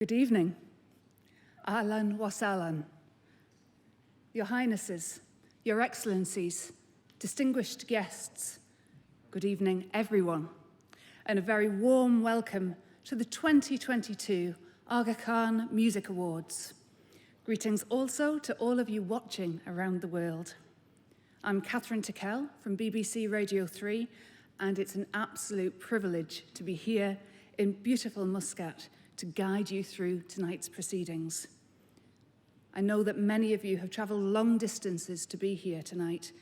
Good evening. Ahlan wa sahlan. Your Highnesses, Your Excellencies, distinguished guests, good evening everyone, and a very warm welcome to the 2022 Aga Khan Music Awards. Greetings also to all of you watching around the world. I'm Catherine Tickell from BBC Radio 3, and it's an absolute privilege to be here in beautiful Muscat to guide you through tonight's proceedings. I know that many of you have travelled long distances to be here tonight,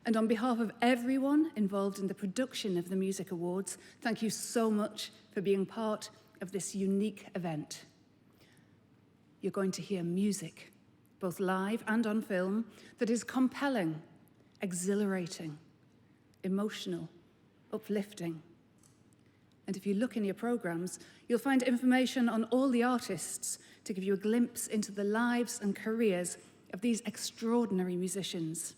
and on behalf of everyone involved in the production of the Music Awards, thank you so much for being part of this unique event. You're going to hear music, both live and on film, that is compelling, exhilarating, emotional, uplifting. And if you look in your programmes, you'll find information on all the artists to give you a glimpse into the lives and careers of these extraordinary musicians.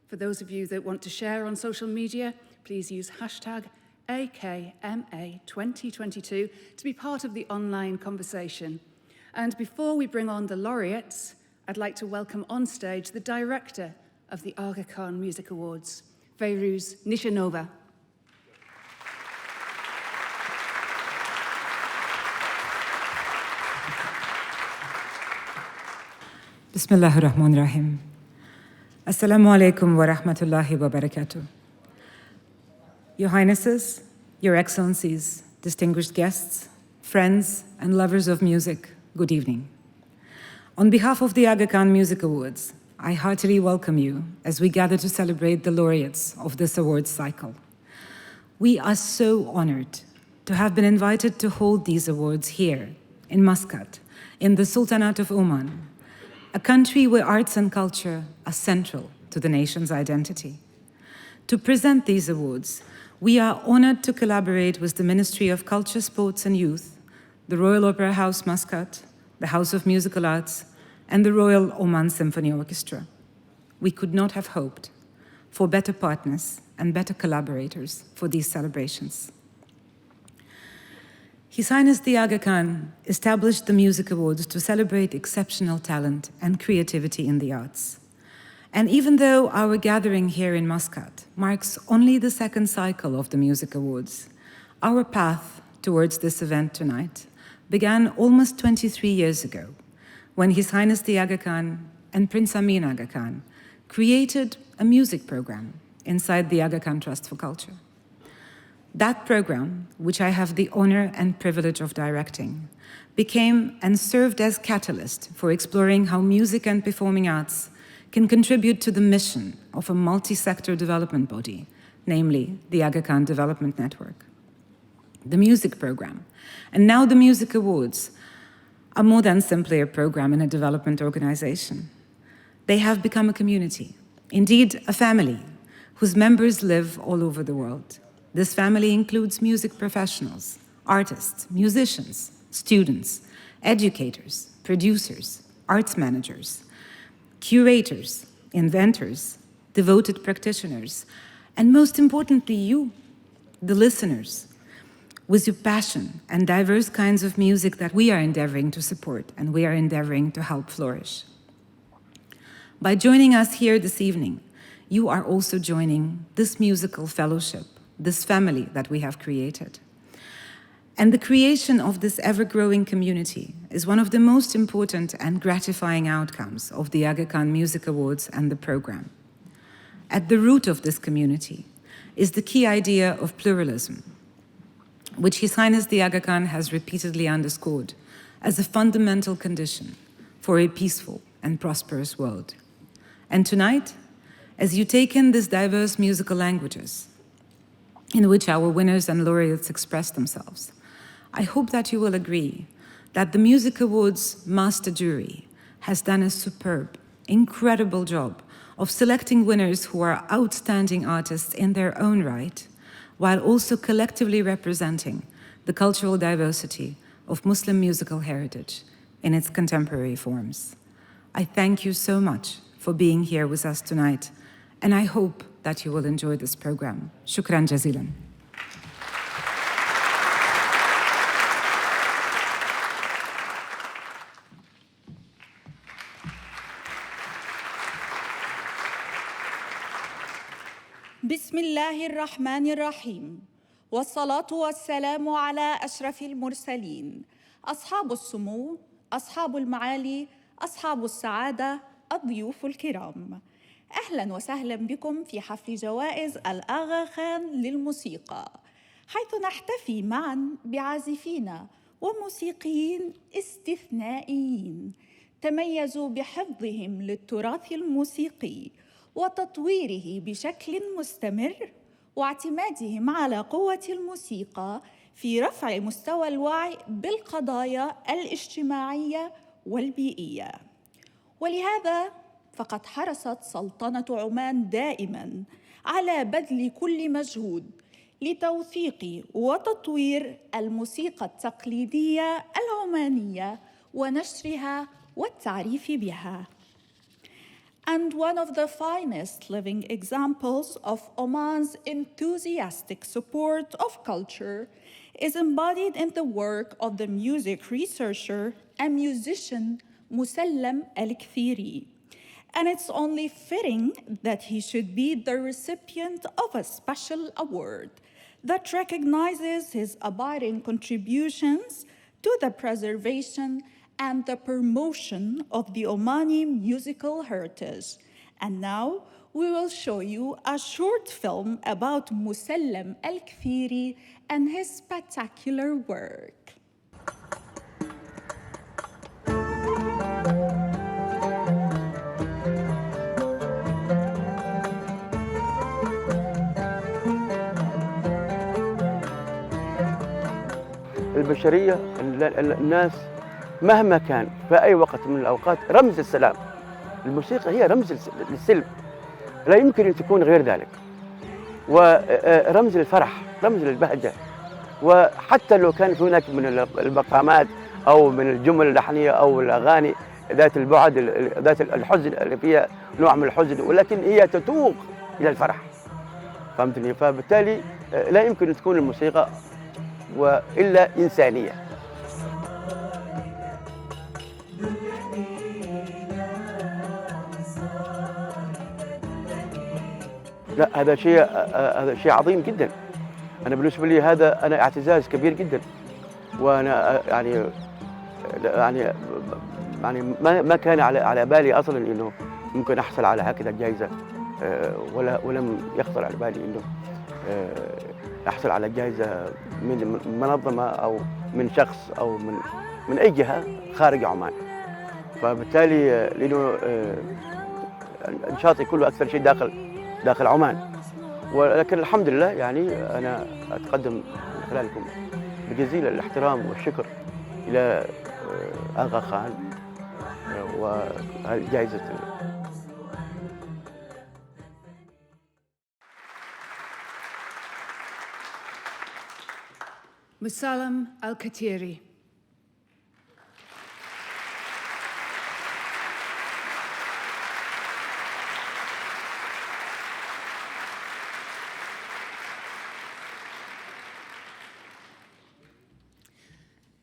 For those of you that want to share on social media, please use hashtag AKMA2022 to be part of the online conversation. And before we bring on the laureates, I'd like to welcome on stage the director of the Aga Khan Music Awards, Feiruz Nishanova. Bismillahir Rahmanir Rahim. Assalamu alaikum wa rahmatullahi wa barakatuh. Your Highnesses, Your Excellencies, distinguished guests, friends, and lovers of music, good evening. On behalf of the Aga Khan Music Awards, I heartily welcome you as we gather to celebrate the laureates of this awards cycle. We are so honored to have been invited to hold these awards here in Muscat, in the Sultanate of Oman, a country where arts and culture are central to the nation's identity. To present these awards, we are honored to collaborate with the Ministry of Culture, Sports and Youth, the Royal Opera House Muscat, the House of Musical Arts, and the Royal Oman Symphony Orchestra. We could not have hoped for better partners and better collaborators for these celebrations. His Highness the Aga Khan established the Music Awards to celebrate exceptional talent and creativity in the arts. And even though our gathering here in Muscat marks only the second cycle of the Music Awards, our path towards this event tonight began almost 23 years ago, when His Highness the Aga Khan and Prince Amin Aga Khan created a music program inside the Aga Khan Trust for Culture. That program, which I have the honor and privilege of directing, became and served as catalyst for exploring how music and performing arts can contribute to the mission of a multi-sector development body, namely the Aga Khan Development Network. The music program, and now the Music Awards, are more than simply a program in a development organization. They have become a community, indeed a family, whose members live all over the world. This family includes music professionals, artists, musicians, students, educators, producers, arts managers, curators, inventors, devoted practitioners, and most importantly, you, the listeners, with your passion and diverse kinds of music that we are endeavoring to support and we are endeavoring to help flourish. By joining us here this evening, you are also joining this musical fellowship, this family that we have created. And the creation of this ever-growing community is one of the most important and gratifying outcomes of the Aga Khan Music Awards and the program. At the root of this community is the key idea of pluralism, which His Highness the Aga Khan has repeatedly underscored as a fundamental condition for a peaceful and prosperous world. And tonight, as you take in these diverse musical languages, in which our winners and laureates express themselves, I hope that you will agree that the Music Awards master jury has done a superb, incredible job of selecting winners who are outstanding artists in their own right, while also collectively representing the cultural diversity of Muslim musical heritage in its contemporary forms. I thank you so much for being here with us tonight, and I hope that you will enjoy this program. Shukran jazilan. بسم الله الرحمن الرحيم، والصلاة والسلام على أشرف المرسلين، أصحاب السمو، أصحاب المعالي، أصحاب السعادة، الضيوف الكرام. أهلاً وسهلاً بكم في حفل جوائز الآغا خان للموسيقى، حيث نحتفي معاً بعازفين وموسيقيين استثنائيين تميزوا بحفظهم للتراث الموسيقي وتطويره بشكل مستمر، واعتمادهم على قوة الموسيقى في رفع مستوى الوعي بالقضايا الاجتماعية والبيئية. ولهذا فقد حرصت سلطنة عمان دائماً على بذل كل مجهود لتوثيق وتطوير الموسيقى التقليدية العمانية ونشرها والتعريف بها. And one of the finest living examples of Oman's enthusiastic support of culture is embodied in the work of the music researcher and musician Musallem El-Kthiri. And it's only fitting that he should be the recipient of a special award that recognizes his abiding contributions to the preservation and the promotion of the Omani musical heritage. And now we will show you a short film about Musallem El-Kthiri and his spectacular work. البشرية الناس مهما كان في أي وقت من الأوقات رمز السلام. الموسيقى هي رمز للسلم، لا يمكن أن تكون غير ذلك، ورمز للفرح، رمز للبهجة. وحتى لو كانت هناك من المقامات أو من الجمل اللحنية أو الأغاني ذات البعد ذات الحزن اللي فيها نوع من الحزن، ولكن هي تتوق إلى الفرح. فهمتني؟ فبالتالي لا يمكن أن تكون الموسيقى وإلا إنسانية. لا، هذا شيء عظيم جدا. أنا بالنسبة لي أنا اعتزاز كبير جدا، وأنا يعني ما كان على بالي أصلا إنه ممكن أحصل على هكذا جائزة، ولم يخطر على بالي إنه أحصل على جائزة من منظمة أو من شخص أو من أي جهة خارج عمان. فبالتالي لأنه نشاطي كله أكثر شيء داخل عمان، ولكن الحمد لله يعني أنا أتقدم من خلالكم بجزيل الاحترام والشكر إلى آغا خان وجائزة Musallem El-Kthiri.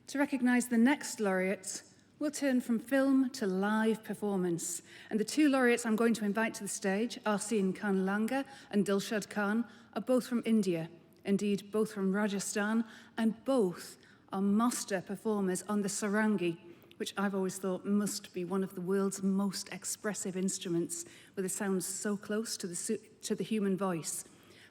To recognise the next laureates, we'll turn from film to live performance. And the two laureates I'm going to invite to the stage, Arsene Khan Langa and Dilshad Khan, are both from India. Indeed, both from Rajasthan, and both are master performers on the sarangi, which I've always thought must be one of the world's most expressive instruments, with a sound so close to the human voice.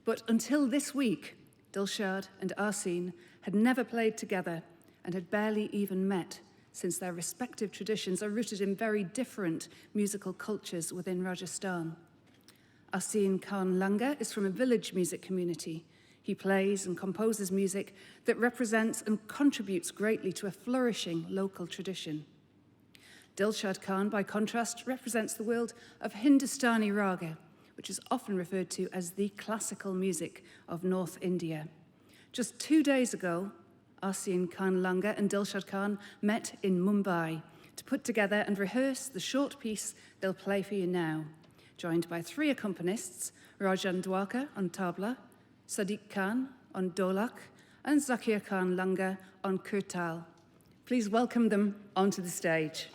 But until this week, Dilshad and Arsene had never played together and had barely even met, since their respective traditions are rooted in very different musical cultures within Rajasthan. Arsene Khan Langa is from a village music community. He plays and composes music that represents and contributes greatly to a flourishing local tradition. Dilshad Khan, by contrast, represents the world of Hindustani raga, which is often referred to as the classical music of North India. Just 2 days ago, Arsene Khan Langa and Dilshad Khan met in Mumbai to put together and rehearse the short piece they'll play for you now, joined by 3 accompanists, Rajan Dwarka on tabla, Sadiq Khan on dholak, and Zakir Khan Langa on kurtal. Please welcome them onto the stage.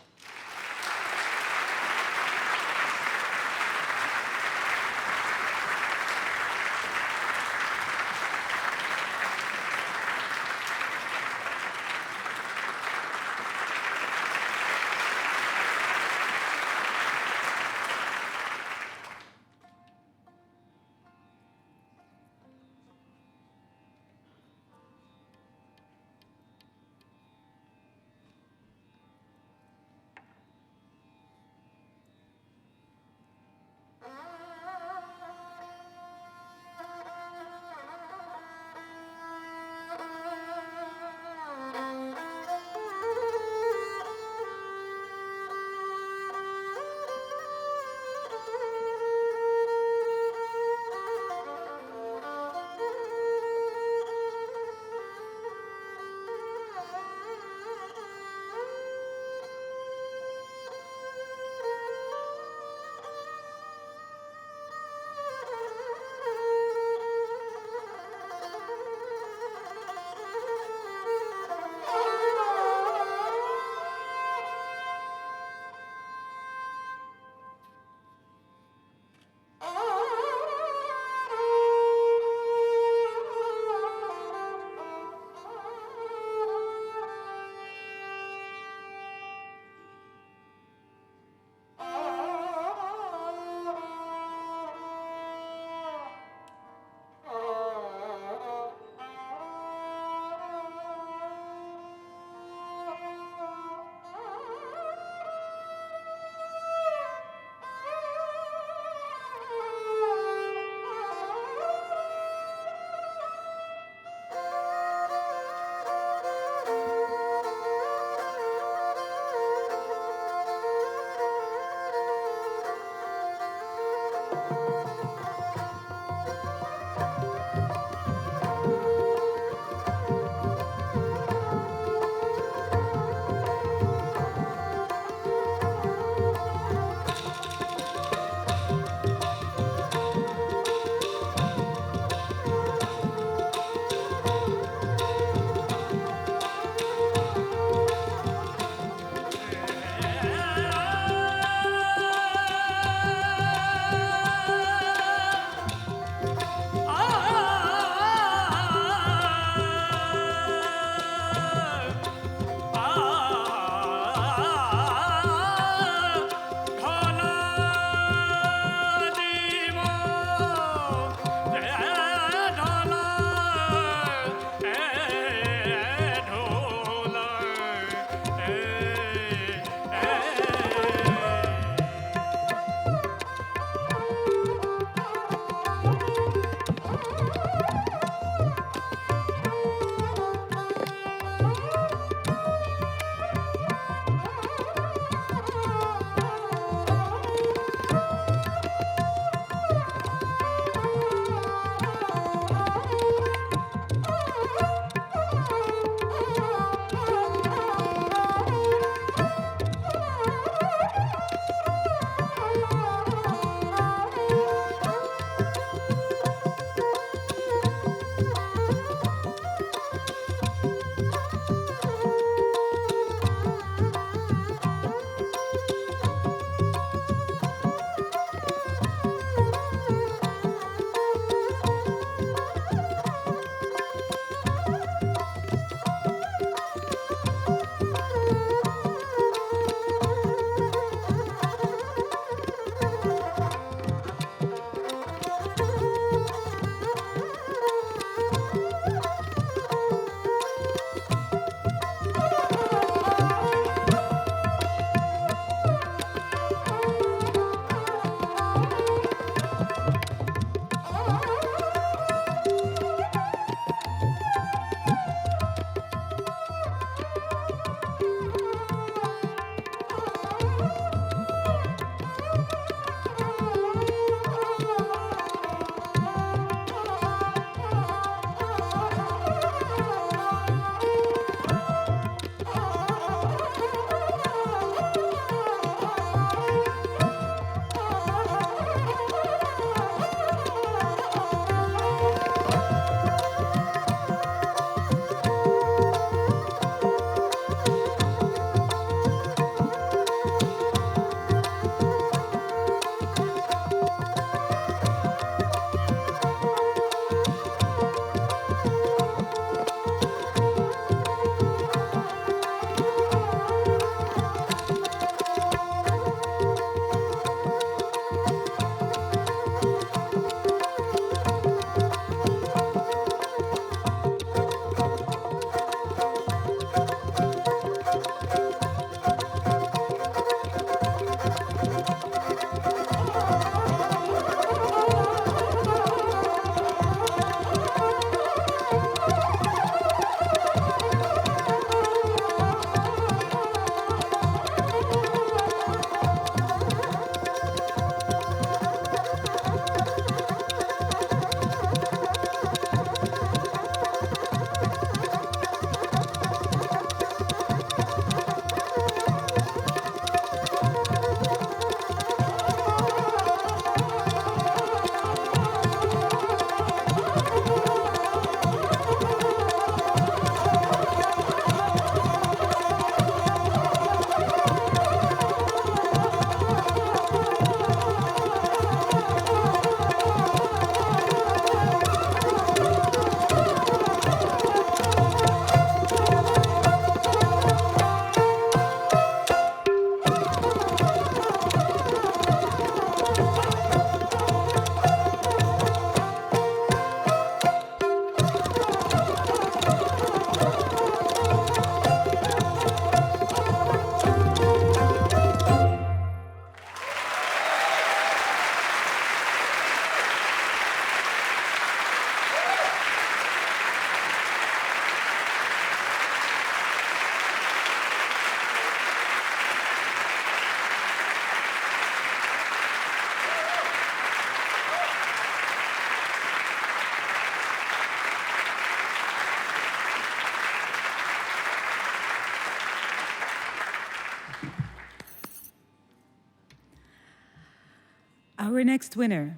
Our next winner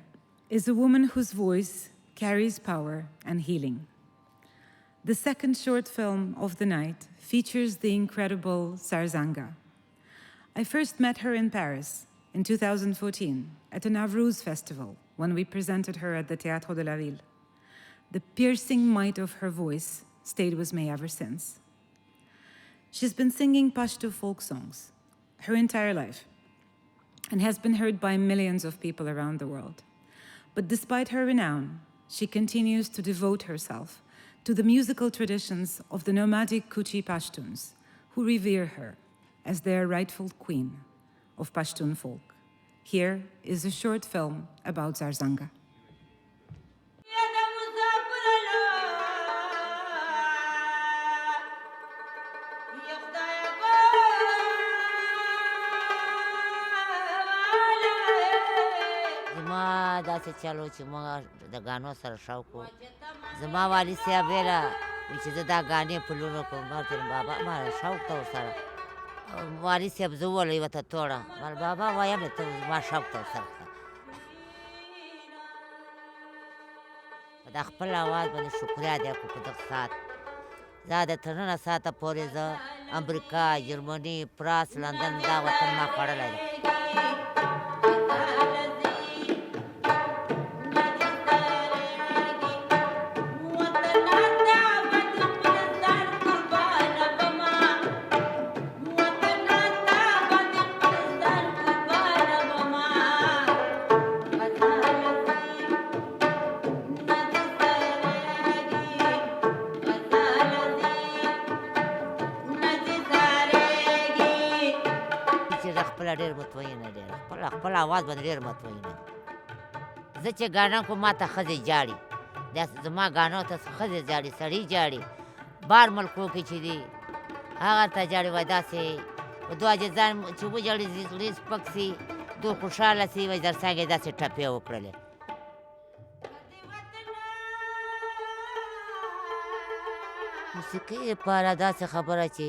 is a woman whose voice carries power and healing. The second short film of the night features the incredible Sarzanga. I first met her in Paris in 2014 at a Navrouz festival when we presented her at the Théâtre de la Ville. The piercing might of her voice stayed with me ever since. She's been singing Pashto folk songs her entire life and has been heard by millions of people around the world. But despite her renown, she continues to devote herself to the musical traditions of the nomadic Kuchi Pashtuns, who revere her as their rightful queen of Pashtun folk. Here is a short film about Zarzanga. زما داسې چلو چې موږ د غانو سره شوق وو زما والي صاحب ویله چې زه دا غانې په لونو کوم ما ورته بابا ما شوق ته ورسره والي صاحب زه وویل یوه ته توړه ما بابا وایم ته زما شوق ته ورسره کړه په دا خپل اواز باندې شکریا دی کو په دغه ساعت دا د تر ننه ساعته پورې زه امریکا جرمني فرانس لندن دا وطن ما خوړلی دی ډېر مطمئنه ډېر خپل اواز باندې ډېر مطمئنه زه چې ګانا کوم ما ته ښځې جاړي داسې زما ګانو ته ښځې جاړي سړي جاړي بار ملکو کې چې دي هغه ته جاړي وایي داسې دوه اجزان چې وجاړي زړه سپک سي دوی خوشحاله سي وایي درڅانګې داسې ټپې وکړلې موسیقي لپاره داسې خبره چې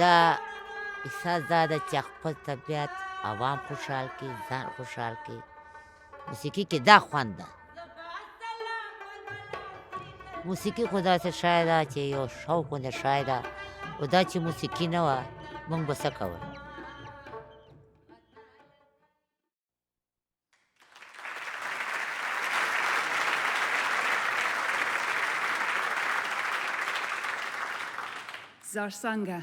دا احساس دا ده چې خپل طبیعت عوام خوشحال کړي ځان خوشحال کړي موسیقي کې دا خوند ده موسیقي خو داسې شی ده چې یو شوق غوندې شی ده او دا چې موسیقي نه وه موږ به څه کول Zarzanga.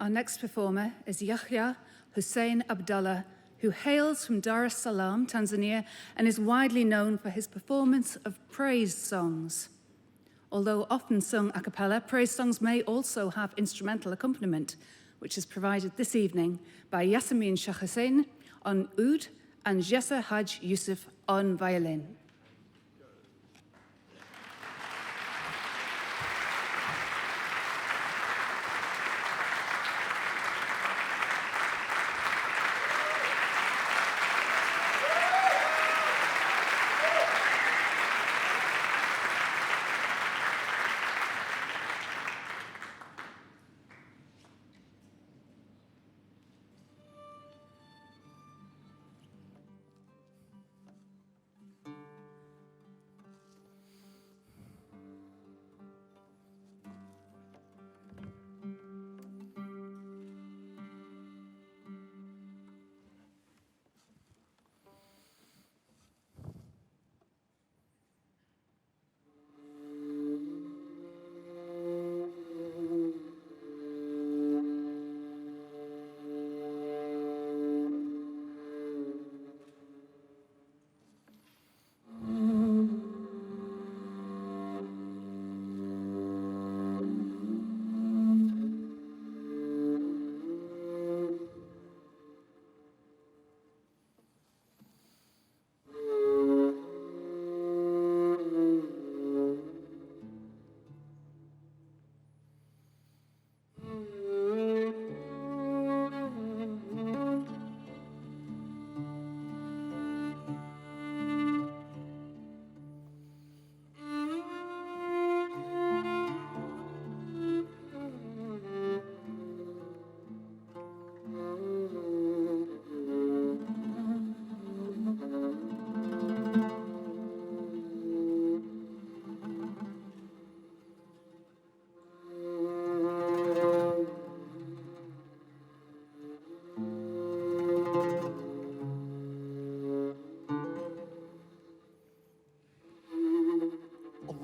Our next performer is Yahya Hussein Abdallah, who hails from Dar es Salaam, Tanzania, and is widely known for his performance of praise songs. Although often sung a cappella, praise songs may also have instrumental accompaniment, which is provided this evening by Yasemin Shah Hussein on oud and Jessa Haj Yusuf on violin.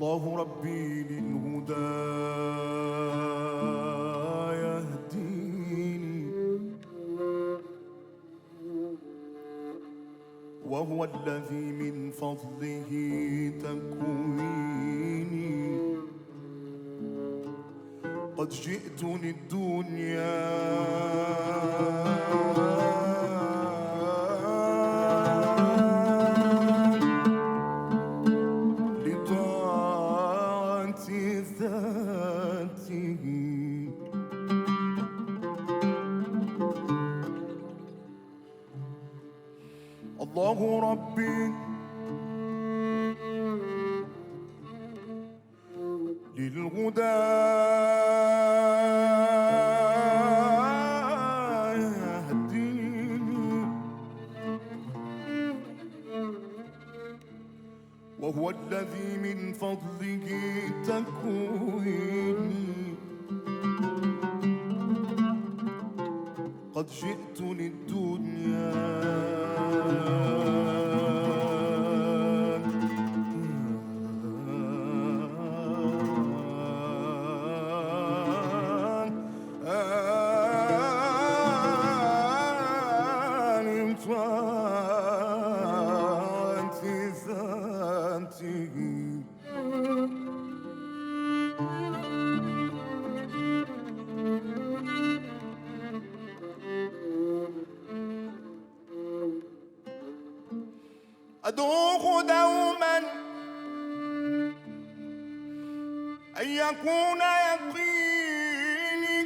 الله ربي للهدى يهديني، وهو الذي من فضله تكويني. قد جئت للدنيا لطاعة ذاته، الله ربي للهدى يهديني، وهو الذي من فضله تكويني. قد جئت للدنيا أدوخ دوما أن يكون يقيني،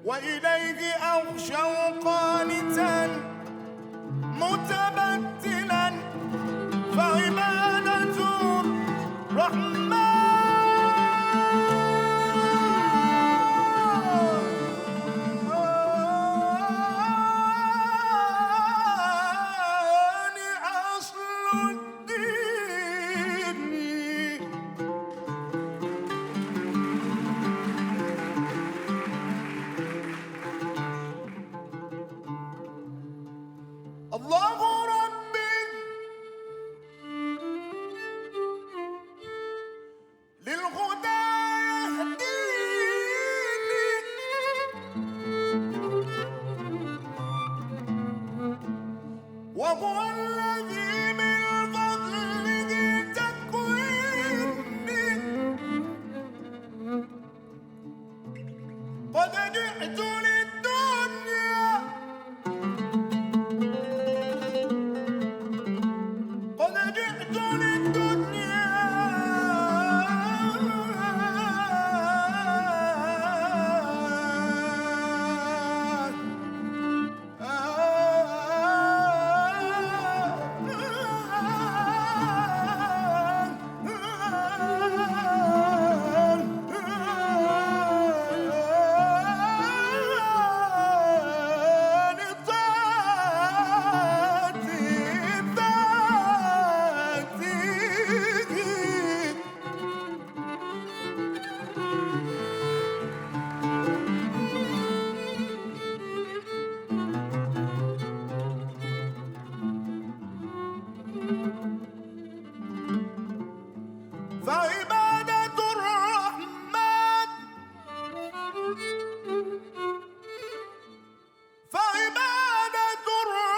وإليه أخشى قانتا متبتلا، فعبادة الرحمن الله ربي للهدى يهديني، وهو الذي من فضله تكويني. قد جئت للدنيا فعبادة الرحمن، فعبادة الرحمن، فعبادة الرحمن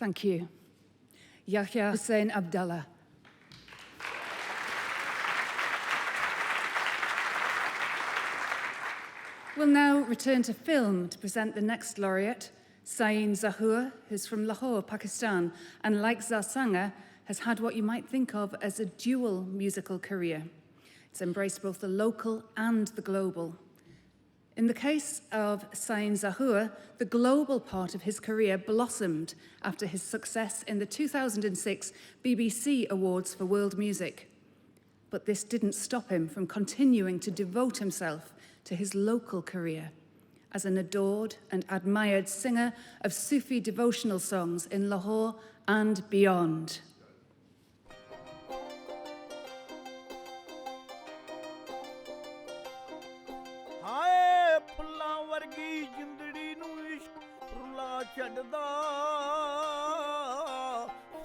Thank you. Yahya Hussein Abdallah. We'll now return to film to present the next laureate, Sain Zahur, who's from Lahore, Pakistan, and like Zarsanga, has had what you might think of as a dual musical career. It's embraced both the local and the global. In the case of Sain Zahur, the global part of his career blossomed after his success in the 2006 BBC Awards for World Music. But this didn't stop him from continuing to devote himself to his local career as an adored and admired singer of Sufi devotional songs in Lahore and beyond. ਹਾਏ ਫੁੱਲਾਂ ਵਰਗੀ ਜਿੰਦੜੀ ਨੂੰ ਇਸ਼ਕ ਰੁਲਾ ਛੱਡਦਾ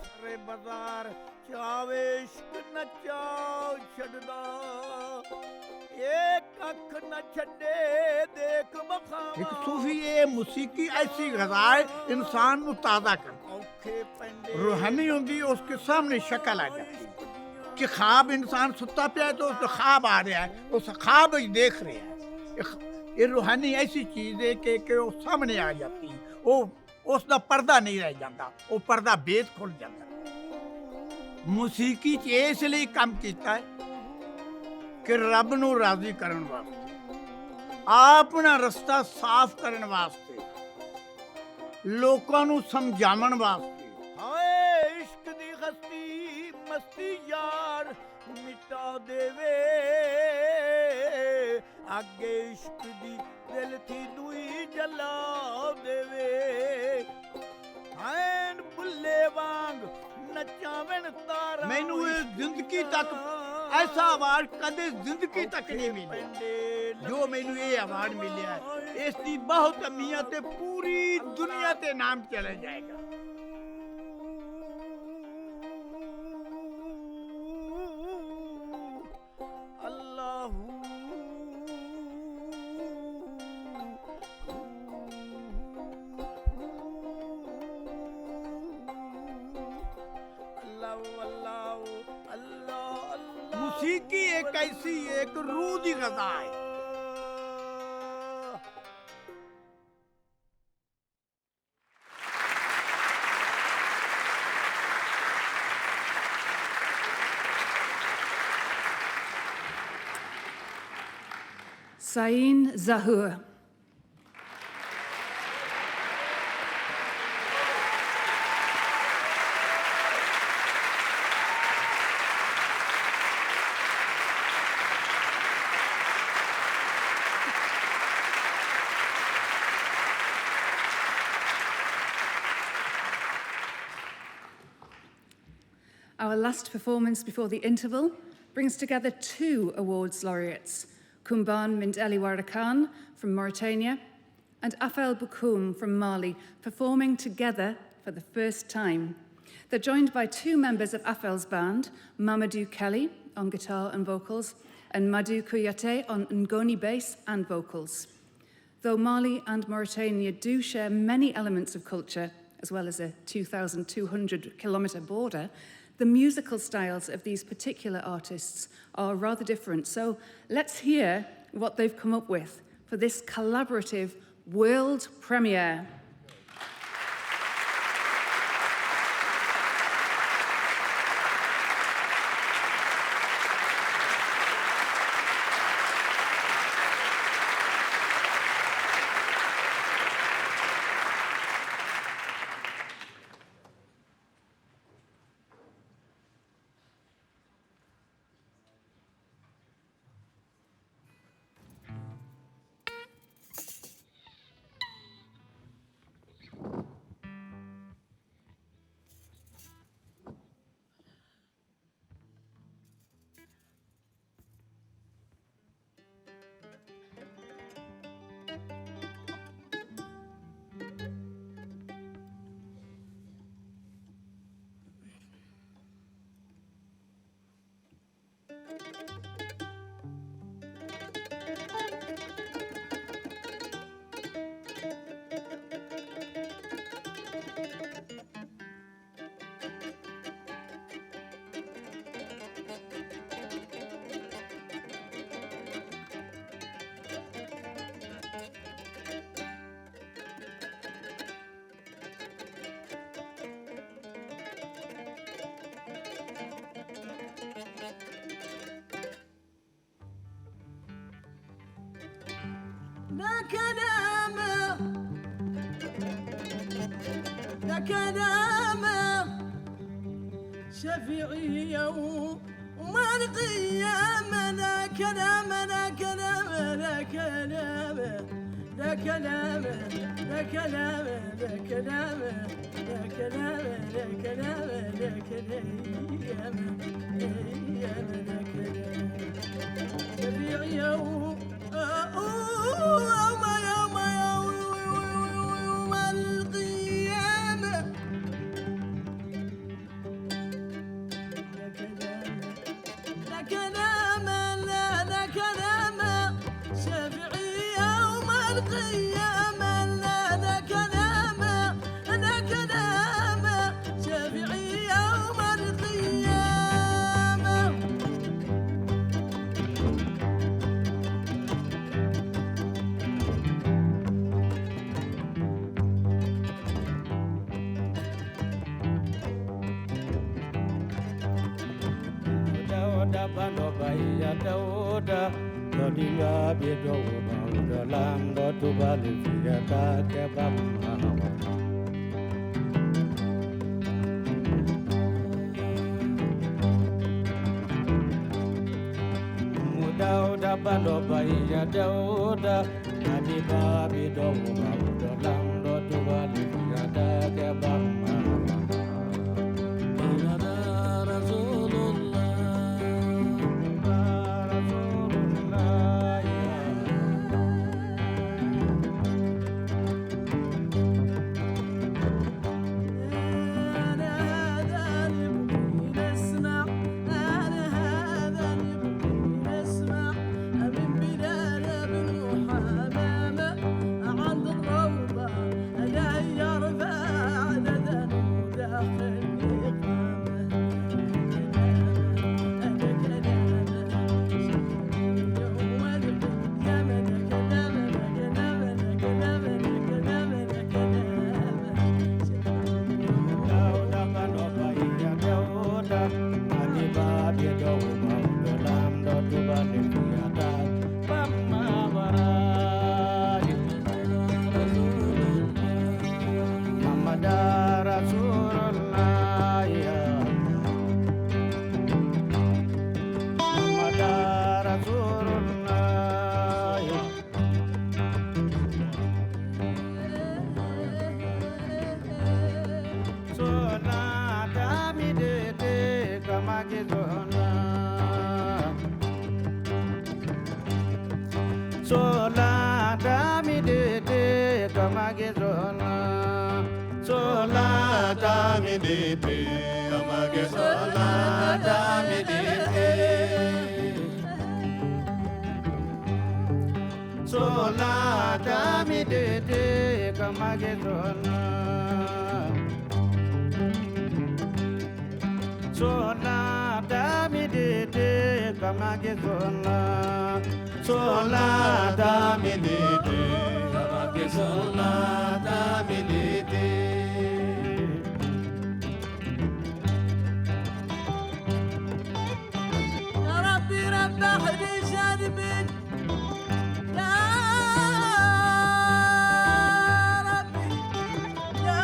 ਸਾਰੇ ਬਾਜ਼ਾਰ ਚਾਵੇ ਇਸ਼ਕ ਨਚਾ ਛੱਡਦਾ एक अख न छड़े देख बखावा एक सूफी ये मौसीकी ऐसी गज़ा है इंसान को ताज़ा करती है रूहानी होंगी उसके सामने शक्ल आ जाती है कि ख्वाब इंसान सुता पिया है तो उसको ख्वाब आ रहा है उस ख्वाब ही देख रहे हैं ये रूहानी ऐसी चीज़ है कि वो सामने आ जाती है वो उसका पर्दा नहीं रह जाता वो पर्दा बेद खुल जाता मौसीकी च इसलिए काम किया है कि रब नूं राज़ी करन वास्ते अपना रस्ता साफ करन वास्ते लोकां नूं समझावन वास्ते हाय इश्क दी हस्ती मस्ती यार मिटा देवे आगे इश्क दी दिल थी दुई जला देवे हैन बुल्ले वांग नचावन तारा मैनू ये जिंदगी तक ऐसा अवार्ड कदे जिंदगी तक नहीं मिले जो मैनू ये अवार्ड मिले इसकी बहुत अहमियत है पूरी दुनिया ते नाम चला जाएगा अल्लाहू मौसीकी एक ऐसी एक रूह दी गज़ा है Sain Zahur. Our last performance before the interval brings together two awards laureates, Kumban Mint Ali Warakan from Mauritania and Afel Boukoum from Mali, performing together for the first time. They're joined by two members of Afel's band, Mamadou Kelly on guitar and vocals, and Madou Kouyaté on ngoni bass and vocals. Though Mali and Mauritania do share many elements of culture, as well as a 2,200-kilometre border, the musical styles of these particular artists are rather different. So let's hear what they've come up with for this collaborative world premiere. لا كلامه لا كلامه شفيعية وما القيامة لا كلامه لا كلامه لا كلامه لا كلامه لا كلامه لا كلامه لا كلامه لا كلامه لا كلامه لا كلامه شفيعي يوم القيامة لا كلام لا كلام شفيعي يوم القيامة لا كلام شفيعي يوم القيامة Dauda bano baya dauda Dodinga bido uda lamdo tu bali fiya ta ke bamma Dauda bano baya dauda Dodinga bido uda lamdo tu bali fiya ta ke bamma Sola dami de de kamage zona Sola dami de de kamage sola dami de de Sola dami de de kamage zona Sola dami de de kamage zona Sola dami de de kamage sola dami de de يا ربي ربح لي جانبي يا ربي يا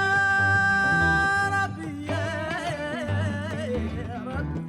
ربي يا ربي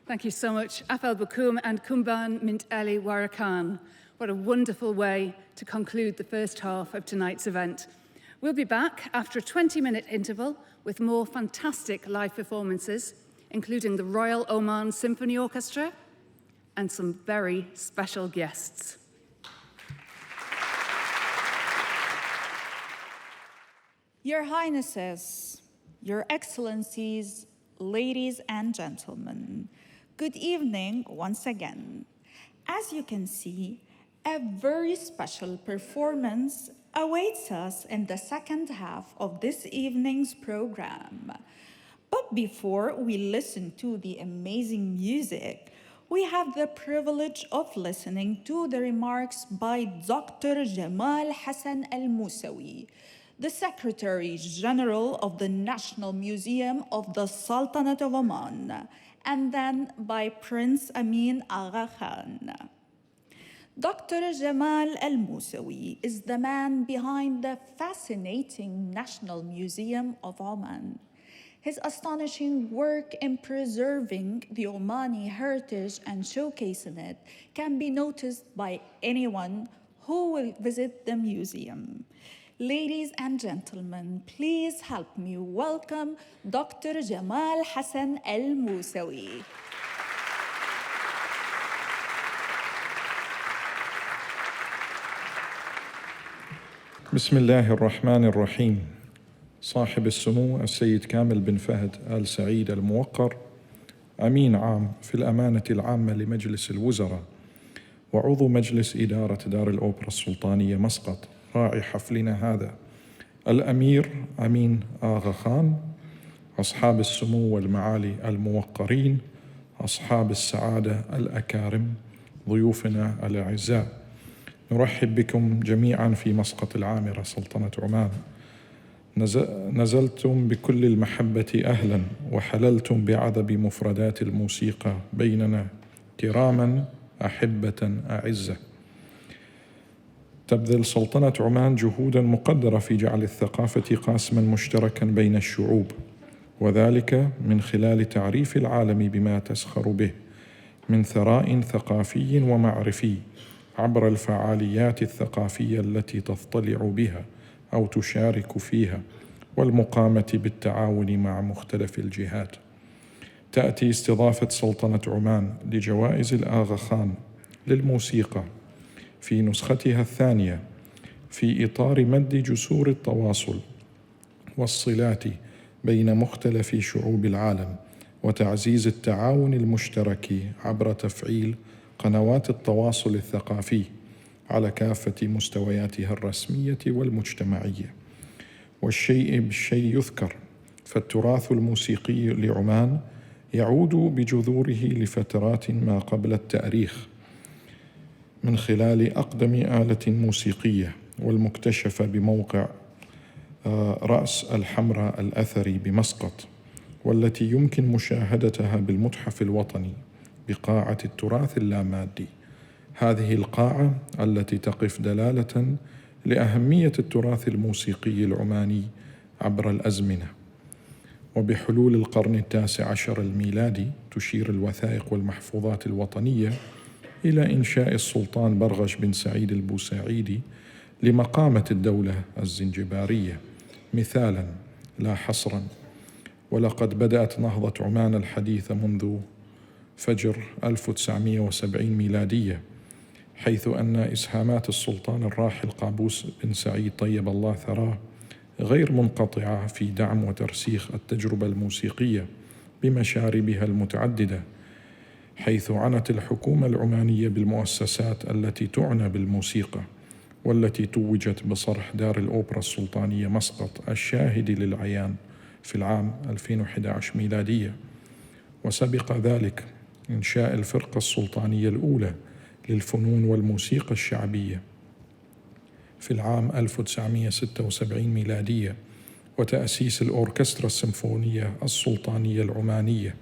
Thank you so much, Afel Bakum and Kumban Mint Eli Warakan. What a wonderful way to conclude the first half of tonight's event. We'll be back after a 20-minute interval with more fantastic live performances, including the Royal Oman Symphony Orchestra and some very special guests. Your Highnesses, Your Excellencies, ladies and gentlemen, good evening once again. As you can see, a very special performance awaits us in the second half of this evening's program. But before we listen to the amazing music, we have the privilege of listening to the remarks by Dr. Jamal Hassan Al-Musawi, the Secretary General of the National Museum of the Sultanate of Oman, and then by Prince Amin Agha Khan. Dr. Jamal Al-Musawi is the man behind the fascinating National Museum of Oman. His astonishing work in preserving the Omani heritage and showcasing it can be noticed by anyone who will visit the museum. Ladies and gentlemen, please help me welcome Dr. Jamal Hassan Al-Musawi. بسم الله الرحمن الرحيم. صاحب السمو السيد كامل بن فهد آل سعيد الموقر، أمين عام في الأمانة العامة لمجلس الوزراء وعضو مجلس إدارة دار الأوبرا السلطانية مسقط، راعي حفلنا هذا، الأمير أمين آغا خان، أصحاب السمو والمعالي الموقرين، أصحاب السعادة الأكارم، ضيوفنا الأعزاء، نرحب بكم جميعا في مسقط العامرة سلطنة عمان. نزلتم بكل المحبة أهلا وحللتم بعذب مفردات الموسيقى بيننا كراما أحبة أعزة. تبذل سلطنة عمان جهودا مقدرة في جعل الثقافة قاسما مشتركا بين الشعوب، وذلك من خلال تعريف العالم بما تسخر به من ثراء ثقافي ومعرفي عبر الفعاليات الثقافية التي تضطلع بها أو تشارك فيها، والمقامة بالتعاون مع مختلف الجهات. تأتي استضافة سلطنة عمان لجوائز الآغا خان للموسيقى في نسختها الثانية في إطار مد جسور التواصل والصلات بين مختلف شعوب العالم وتعزيز التعاون المشترك عبر تفعيل قنوات التواصل الثقافي على كافة مستوياتها الرسمية والمجتمعية. والشيء بالشيء يذكر، فالتراث الموسيقي لعمان يعود بجذوره لفترات ما قبل التاريخ من خلال أقدم آلة موسيقية والمكتشفة بموقع رأس الحمراء الأثري بمسقط، والتي يمكن مشاهدتها بالمتحف الوطني بقاعة التراث اللامادي. هذه القاعة التي تقف دلالة لأهمية التراث الموسيقي العماني عبر الأزمنة. وبحلول القرن ال19 الميلادي تشير الوثائق والمحفوظات الوطنية إلى إنشاء السلطان برغش بن سعيد البوسعيدي لمقامة الدولة الزنجبارية مثالاً لا حصراً. ولقد بدأت نهضة عمان الحديثة منذ فجر 1970 ميلادية، حيث أن إسهامات السلطان الراحل قابوس بن سعيد طيب الله ثراه غير منقطعة في دعم وترسيخ التجربة الموسيقية بمشاربها المتعددة، حيث عنت الحكومة العمانية بالمؤسسات التي تعنى بالموسيقى، والتي توجت بصرح دار الأوبرا السلطانية مسقط الشاهد للعيان في العام 2011 ميلادية. وسبق ذلك إنشاء الفرقة السلطانية الأولى للفنون والموسيقى الشعبية في العام 1976 ميلادية، وتأسيس الأوركسترا السيمفونية السلطانية العمانية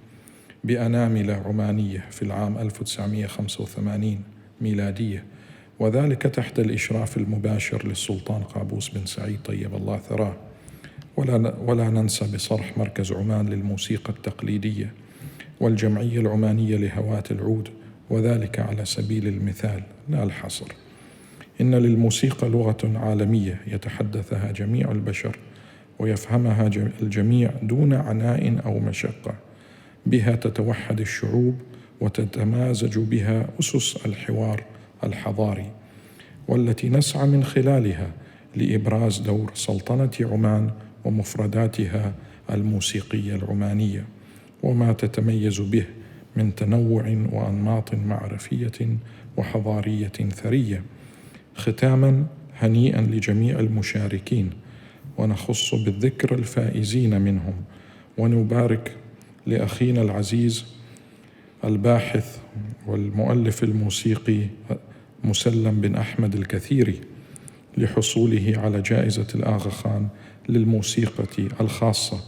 بأنامل عمانية في العام 1985 ميلادية، وذلك تحت الإشراف المباشر للسلطان قابوس بن سعيد طيب الله ثراه. ولا ننسى بصرح مركز عمان للموسيقى التقليدية والجمعية العمانية لهوات العود، وذلك على سبيل المثال لا الحصر. إن للموسيقى لغة عالمية يتحدثها جميع البشر ويفهمها الجميع دون عناء أو مشقة، بها تتوحد الشعوب وتتمازج بها أسس الحوار الحضاري، والتي نسعى من خلالها لإبراز دور سلطنة عمان ومفرداتها الموسيقية العمانية وما تتميز به من تنوع وأنماط معرفية وحضارية ثرية. ختاما، هنيئا لجميع المشاركين، ونخص بالذكر الفائزين منهم، ونبارك لأخينا العزيز الباحث والمؤلف الموسيقي مسلم بن أحمد الكثيري لحصوله على جائزة الآغا خان للموسيقى الخاصة،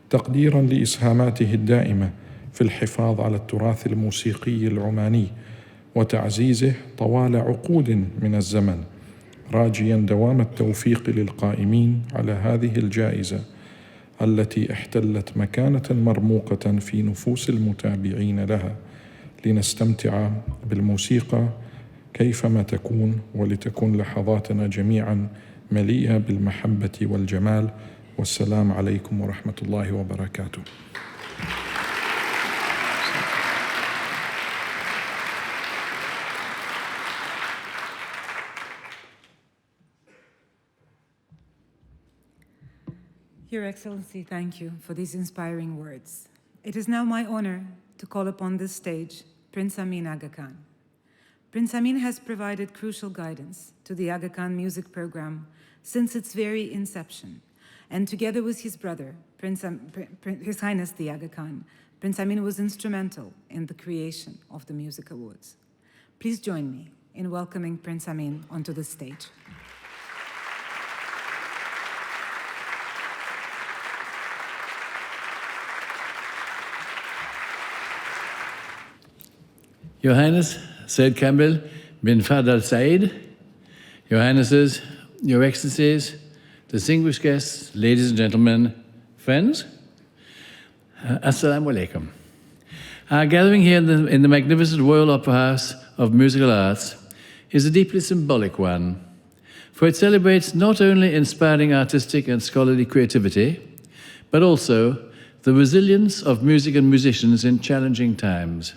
تقديرا لإسهاماته الدائمة في الحفاظ على التراث الموسيقي العماني وتعزيزه طوال عقود من الزمن، راجيا دوام التوفيق للقائمين على هذه الجائزة التي احتلت مكانة مرموقة في نفوس المتابعين لها، لنستمتع بالموسيقى كيفما تكون، ولتكون لحظاتنا جميعا مليئة بالمحبة والجمال. والسلام عليكم ورحمة الله وبركاته. Your Excellency, thank you for these inspiring words. It is now my honor to call upon this stage Prince Amin Aga Khan. Prince Amin has provided crucial guidance to the Aga Khan music program since its very inception, and together with his brother, His Highness the Aga Khan, Prince Amin was instrumental in the creation of the Music Awards. Please join me in welcoming Prince Amin onto the stage. Your Highness, Sayyid Kamil bin Fahd Al Said, Your Highnesses, Your Excellencies, distinguished guests, ladies and gentlemen, friends, Assalamu alaikum. Our gathering here in the magnificent Royal Opera House of Musical Arts is a deeply symbolic one, for it celebrates not only inspiring artistic and scholarly creativity, but also the resilience of music and musicians in challenging times.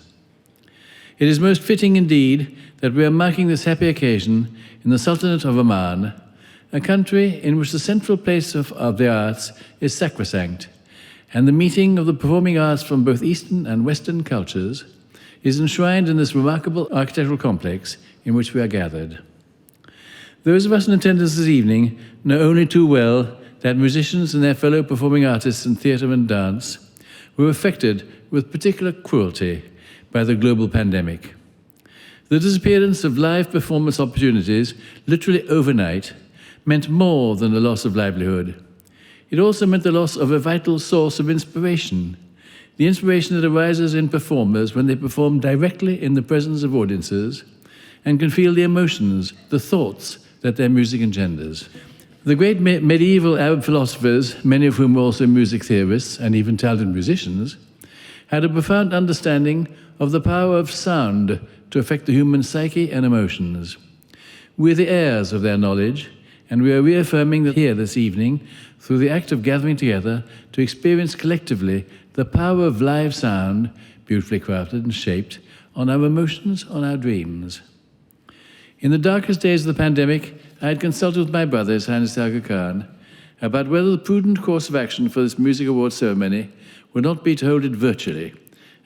It is most fitting indeed that we are marking this happy occasion in the Sultanate of Oman, a country in which the central place of the arts is sacrosanct, and the meeting of the performing arts from both Eastern and Western cultures is enshrined in this remarkable architectural complex in which we are gathered. Those of us in attendance this evening know only too well that musicians and their fellow performing artists in theatre and dance were affected with particular cruelty by the global pandemic. The disappearance of live performance opportunities literally overnight meant more than the loss of livelihood. It also meant the loss of a vital source of inspiration, the inspiration that arises in performers when they perform directly in the presence of audiences and can feel the emotions, the thoughts that their music engenders. The great medieval Arab philosophers, many of whom were also music theorists and even talented musicians, had a profound understanding of the power of sound to affect the human psyche and emotions. We're the heirs of their knowledge, and we are reaffirming that here this evening through the act of gathering together to experience collectively the power of live sound, beautifully crafted and shaped, on our emotions, on our dreams. In the darkest days of the pandemic, I had consulted with my brother, His Highness Aga Khan, about whether the prudent course of action for this Music Awards ceremony would not be to hold it virtually,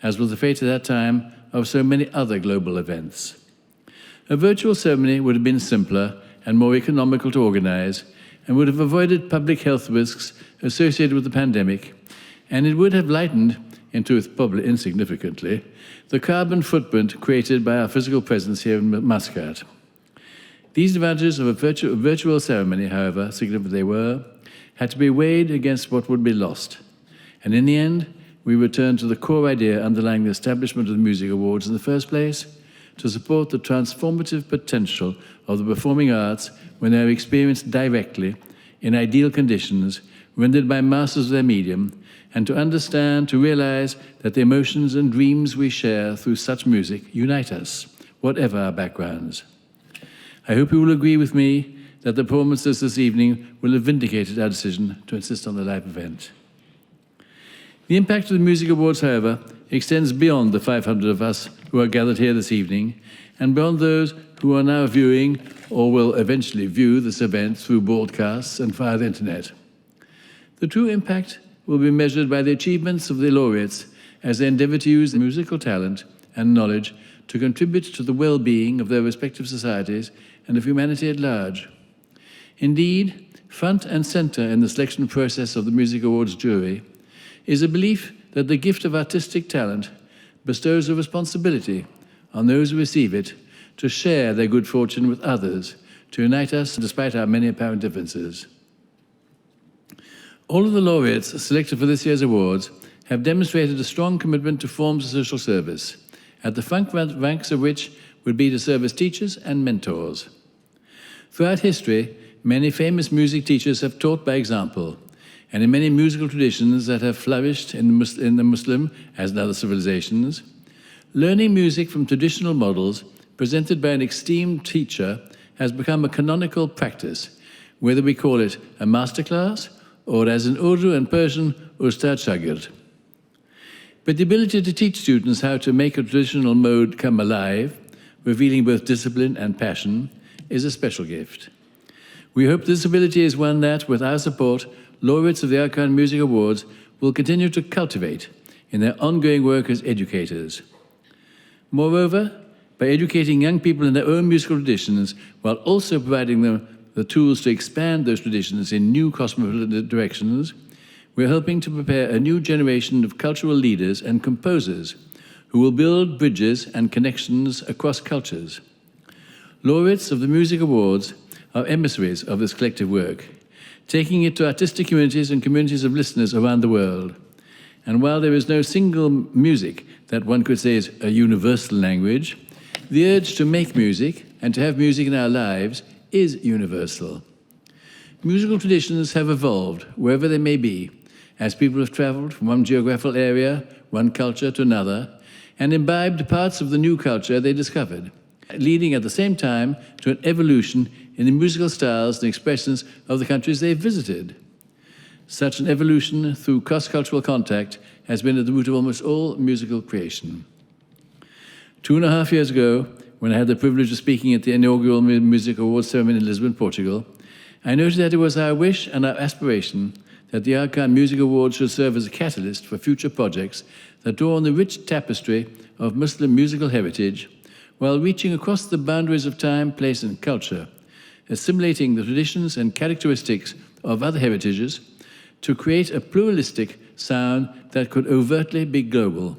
as was the fate at that time of so many other global events. A virtual ceremony would have been simpler and more economical to organize, and would have avoided public health risks associated with the pandemic, and it would have lightened, in truth probably insignificantly, the carbon footprint created by our physical presence here in Muscat. These advantages of a virtual ceremony, however significant they were, had to be weighed against what would be lost. And in the end, we returned to the core idea underlying the establishment of the Music Awards in the first place, to support the transformative potential of the performing arts when they are experienced directly, in ideal conditions, rendered by masters of their medium, and to understand, to realize that the emotions and dreams we share through such music unite us, whatever our backgrounds. I hope you will agree with me that the performances this evening will have vindicated our decision to insist on the live event. The impact of the Music Awards, however, extends beyond the 500 of us who are gathered here this evening, and beyond those who are now viewing or will eventually view this event through broadcasts and via the internet. The true impact will be measured by the achievements of the laureates as they endeavor to use musical talent and knowledge to contribute to the well-being of their respective societies and of humanity at large. Indeed, front and center in the selection process of the Music Awards jury is a belief that the gift of artistic talent bestows a responsibility on those who receive it to share their good fortune with others, to unite us despite our many apparent differences. All of the laureates selected for this year's awards have demonstrated a strong commitment to forms of social service, at the front ranks of which would be to serve as teachers and mentors. Throughout history, many famous music teachers have taught by example, and in many musical traditions that have flourished in the Muslim, as in other civilizations, learning music from traditional models presented by an esteemed teacher has become a canonical practice, whether we call it a masterclass or, as in Urdu and Persian, Ustad Shagird. But the ability to teach students how to make a traditional mode come alive, revealing both discipline and passion, is a special gift. We hope this ability is one that, with our support, laureates of the Aga Khan Music Awards will continue to cultivate in their ongoing work as educators. Moreover, by educating young people in their own musical traditions while also providing them the tools to expand those traditions in new cosmopolitan directions, we're helping to prepare a new generation of cultural leaders and composers who will build bridges and connections across cultures. Laureates of the Music Awards are emissaries of this collective work, taking it to artistic communities and communities of listeners around the world. And while there is no single music that one could say is a universal language, the urge to make music and to have music in our lives is universal. Musical traditions have evolved, wherever they may be, as people have traveled from one geographical area, one culture to another, and imbibed parts of the new culture they discovered, leading at the same time to an evolution in the musical styles and expressions of the countries they've visited. Such an evolution through cross-cultural contact has been at the root of almost all musical creation. 2.5 years ago, when I had the privilege of speaking at the inaugural Music Awards ceremony in Lisbon, Portugal, I noted that it was our wish and our aspiration that the Aga Khan Music Awards should serve as a catalyst for future projects that draw on the rich tapestry of Muslim musical heritage while reaching across the boundaries of time, place, and culture, assimilating the traditions and characteristics of other heritages to create a pluralistic sound that could overtly be global.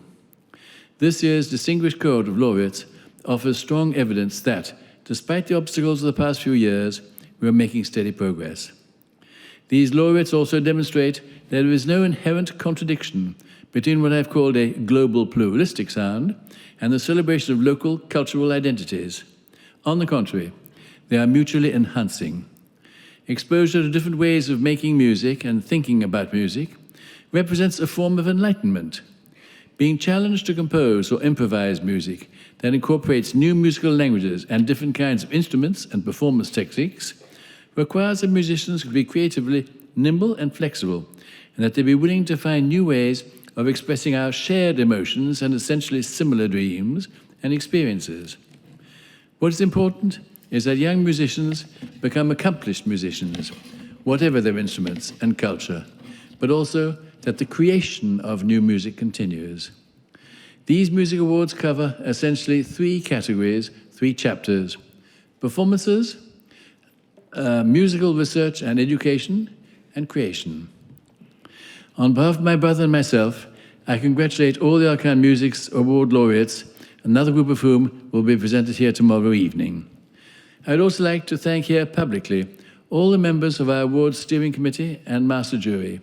This year's distinguished cohort of laureates offers strong evidence that, despite the obstacles of the past few years, we are making steady progress. These laureates also demonstrate that there is no inherent contradiction between what I've called a global pluralistic sound and the celebration of local cultural identities. On the contrary, they are mutually enhancing. exposure to different ways of making music and thinking about music, represents a form of enlightenment. Being challenged to compose or improvise music that incorporates new musical languages and different kinds of instruments and performance techniques requires that musicians be creatively nimble and flexible, and that they be willing to find new ways of expressing our shared emotions and essentially similar dreams and experiences. What is important is that young musicians become accomplished musicians, whatever their instruments and culture, but also that the creation of new music continues. These music awards cover essentially 3 categories, 3 chapters: performances, musical research and education, and creation. On behalf of my brother and myself, I congratulate all the Arkan Music's award laureates, another group of whom will be presented here tomorrow evening. I'd also like to thank here publicly all the members of our awards steering committee and master jury.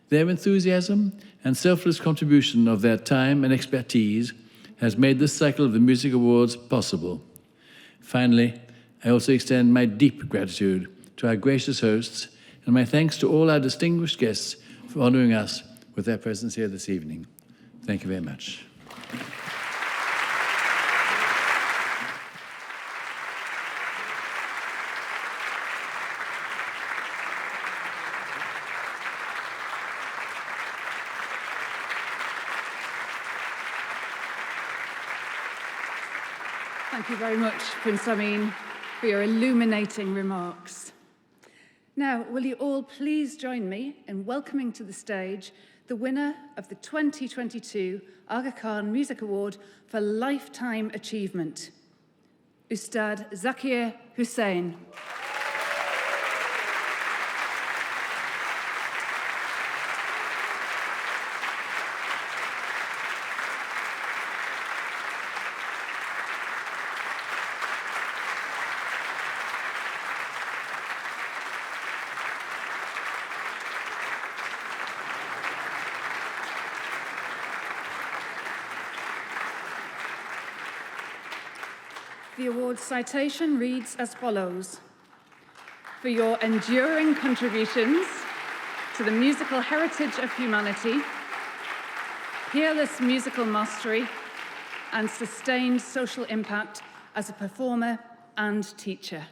Their enthusiasm and selfless contribution of their time and expertise has made this cycle of the Music Awards possible. Finally, I also extend my deep gratitude to our gracious hosts and my thanks to all our distinguished guests for honoring us with their presence here this evening. Thank you very much. Thank you very much, Prince Amin, for your illuminating remarks. Now, will you all please join me in welcoming to the stage the winner of the 2022 Aga Khan Music Award for Lifetime Achievement, Ustad Zakir Hussain. The award citation reads as follows: for your enduring contributions to the musical heritage of humanity, peerless musical mastery, and sustained social impact as a performer and teacher.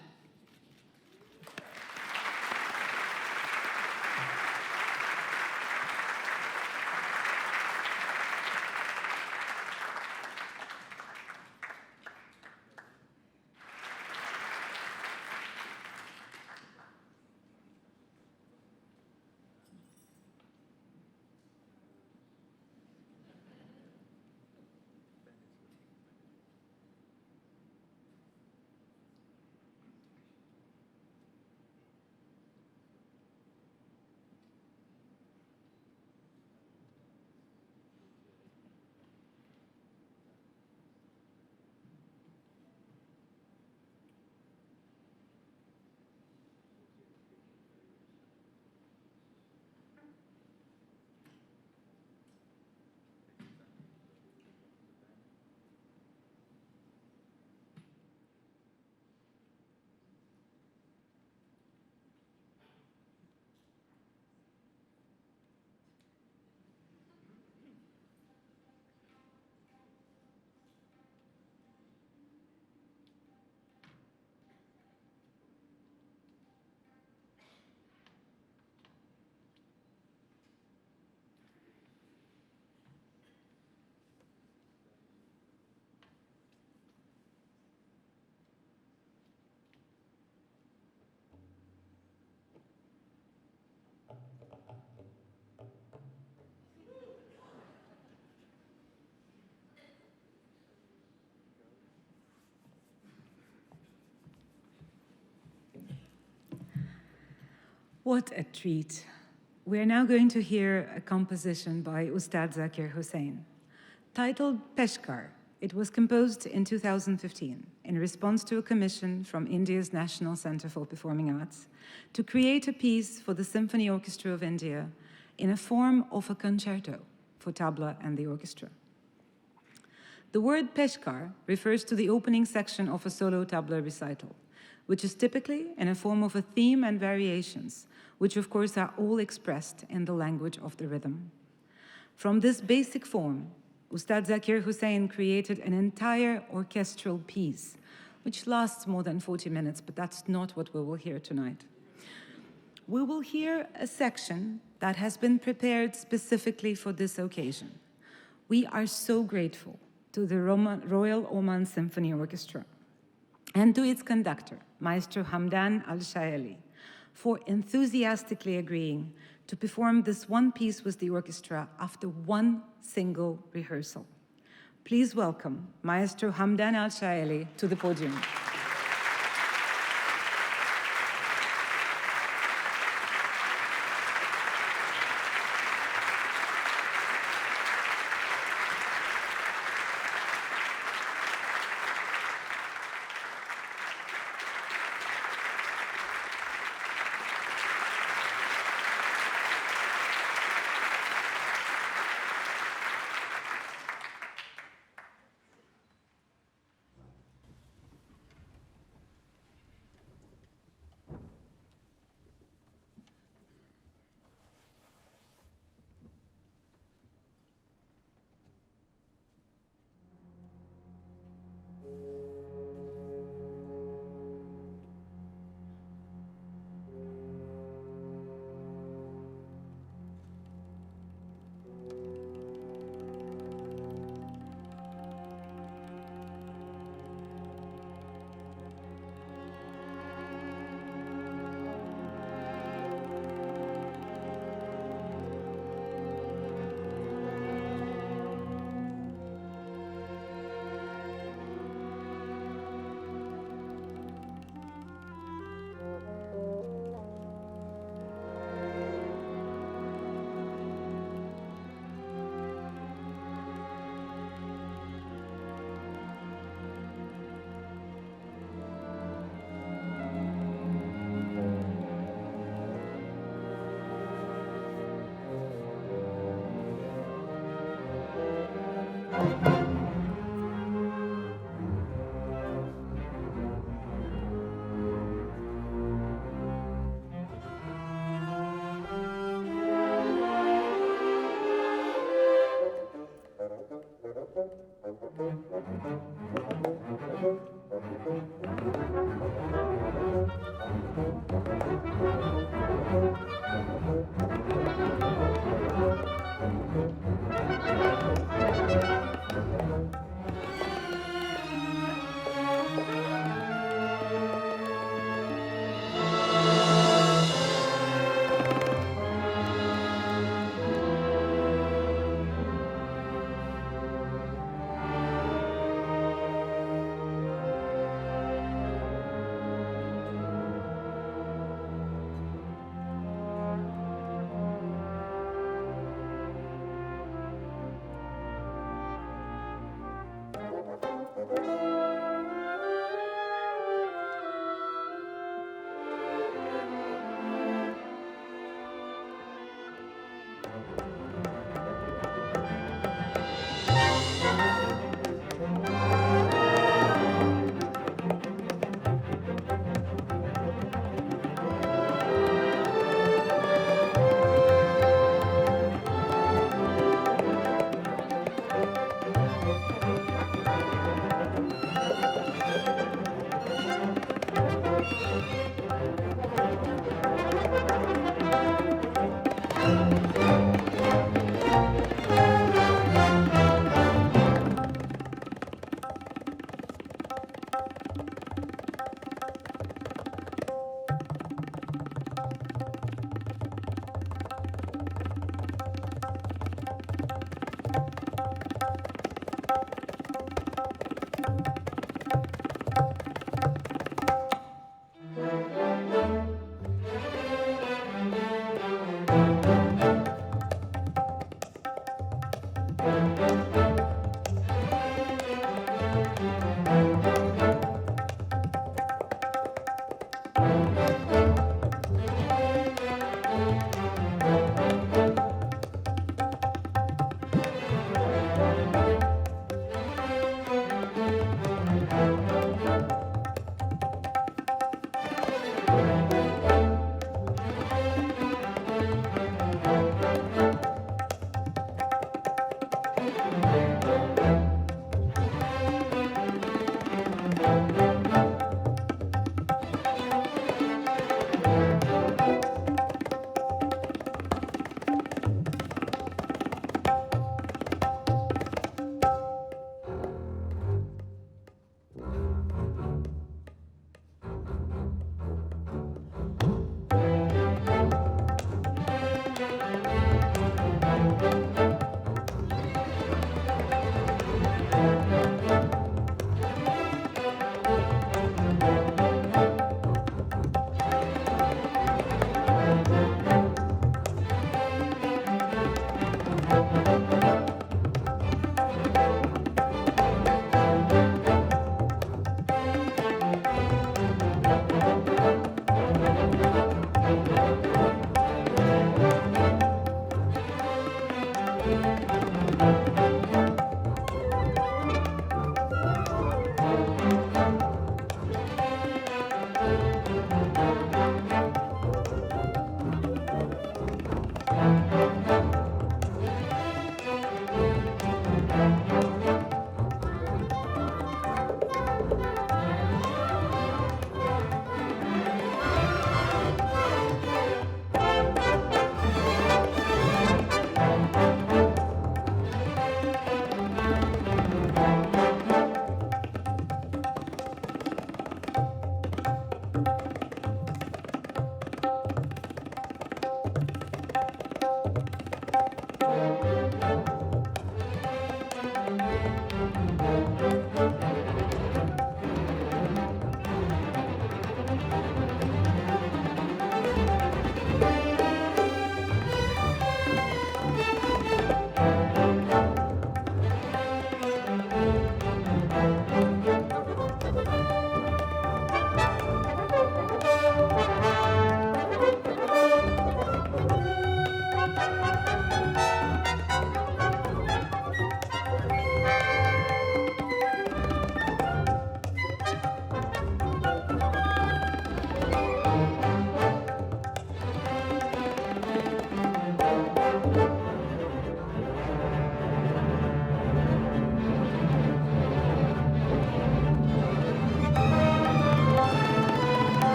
What a treat. We are now going to hear a composition by Ustad Zakir Hussain. Titled Peshkar, it was composed in 2015 in response to a commission from India's National Centre for Performing Arts to create a piece for the Symphony Orchestra of India in a form of a concerto for tabla and the orchestra. The word Peshkar refers to the opening section of a solo tabla recital, which is typically in a form of a theme and variations, which of course are all expressed in the language of the rhythm. From this basic form, Ustad Zakir Hussain created an entire orchestral piece, which lasts more than 40 minutes, but that's not what we will hear tonight. We will hear a section that has been prepared specifically for this occasion. We are so grateful to the Royal Oman Symphony Orchestra and to its conductor, Maestro Hamdan Al-Shaeli, for enthusiastically agreeing to perform this one piece with the orchestra after one single rehearsal. Please welcome Maestro Hamdan Al-Shaeli to the podium.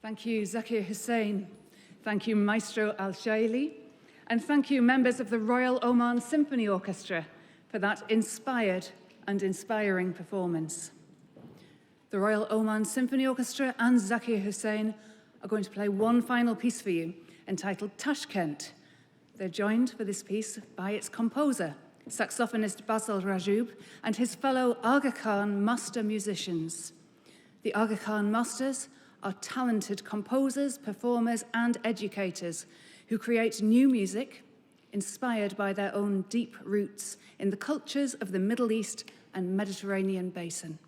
Thank you, Zakir Hussain. Thank you, Maestro Al-Shaili. And thank you, members of the Royal Oman Symphony Orchestra, for that inspired and inspiring performance. The Royal Oman Symphony Orchestra and Zakir Hussain are going to play one final piece for you, entitled Tashkent. They're joined for this piece by its composer, saxophonist Basil Rajoub, and his fellow Aga Khan master musicians. The Aga Khan masters are talented composers, performers, and educators who create new music inspired by their own deep roots in the cultures of the Middle East and Mediterranean basin.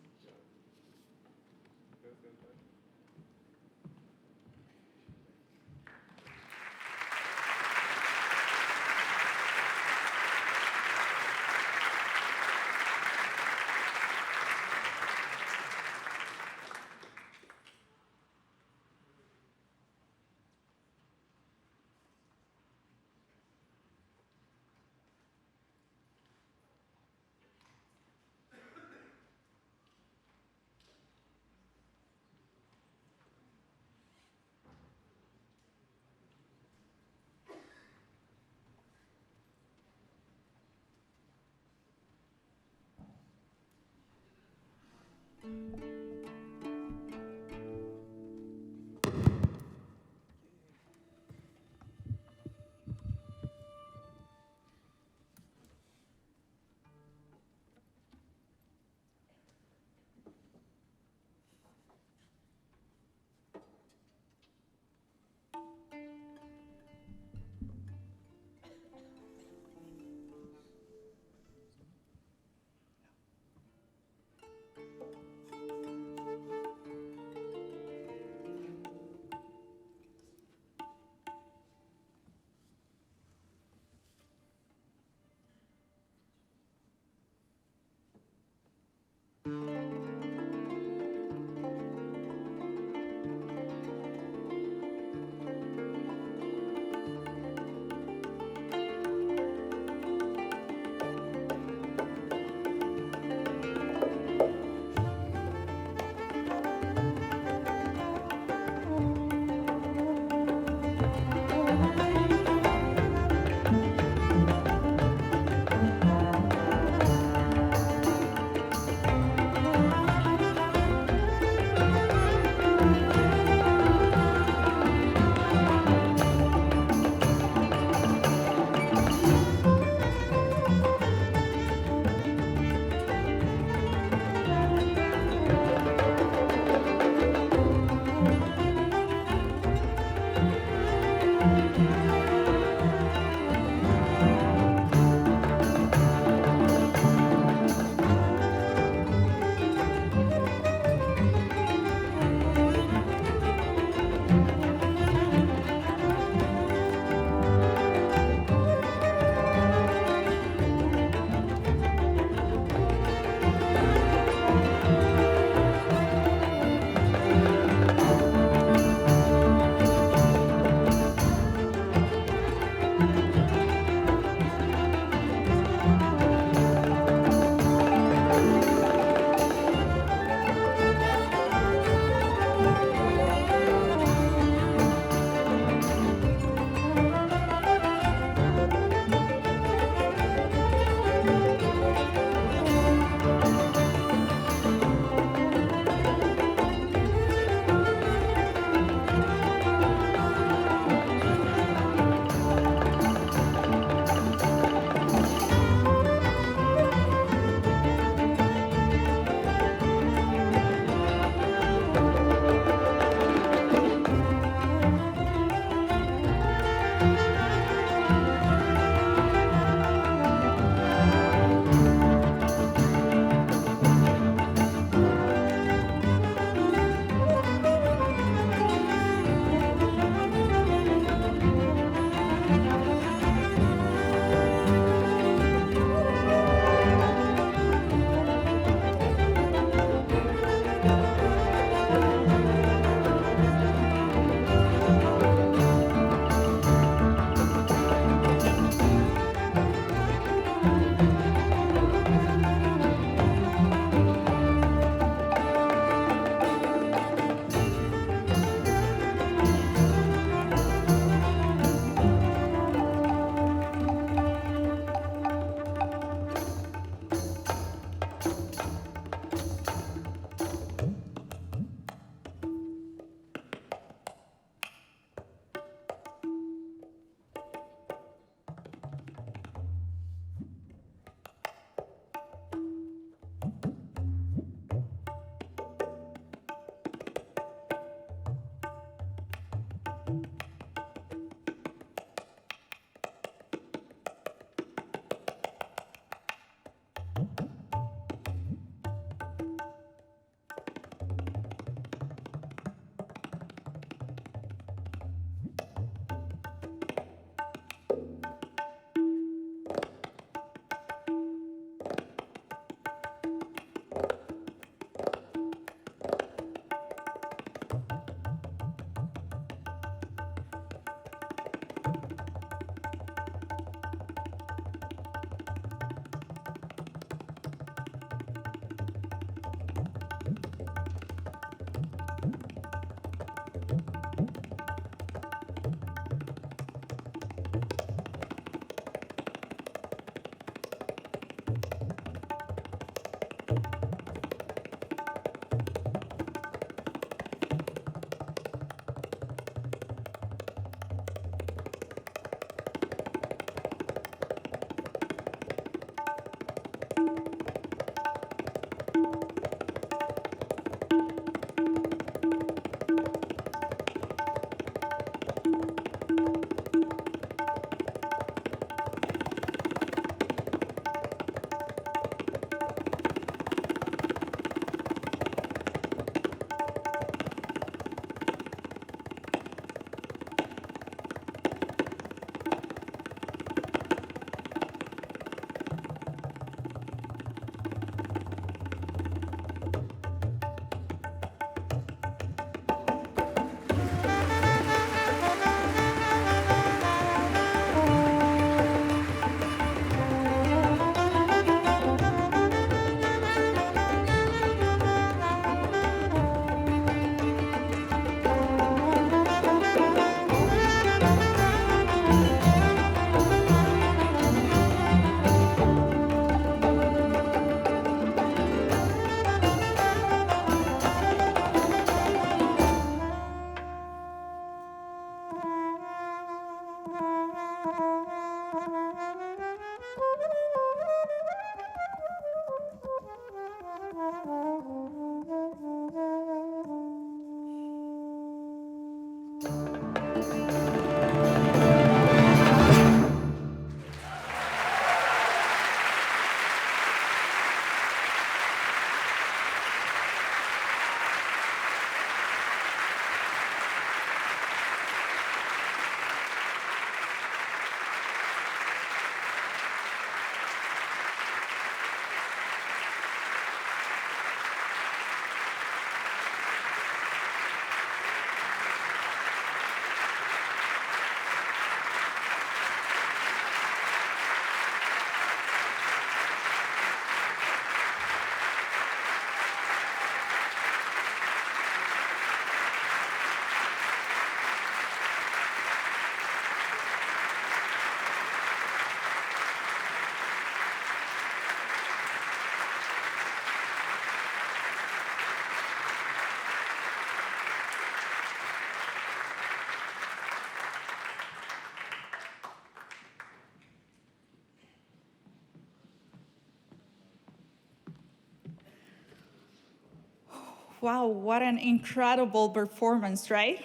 Wow, what an incredible performance, right?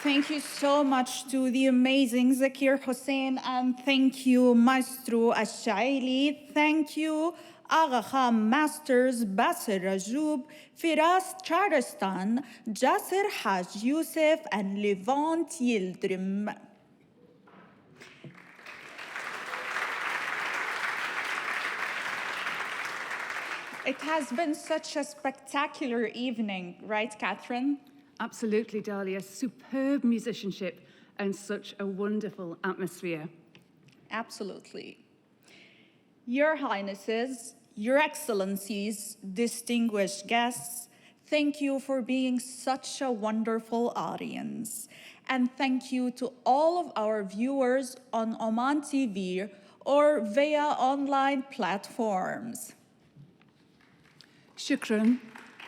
Thank you so much to the amazing Zakir Hussein, and thank you, Maestro Ashaili. Thank you, Agha Khan Masters, Basir Rajoub, Firas Charistan, Jasir Haj Youssef, and Levant Yildirim. It has been such a spectacular evening, right, Catherine? Absolutely, Dahlia. Superb musicianship and such a wonderful atmosphere. Absolutely. Your Highnesses, Your Excellencies, distinguished guests, thank you for being such a wonderful audience. And thank you to all of our viewers on Oman TV or via online platforms. Shukran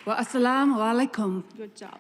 wa assalamu alaikum. Good job.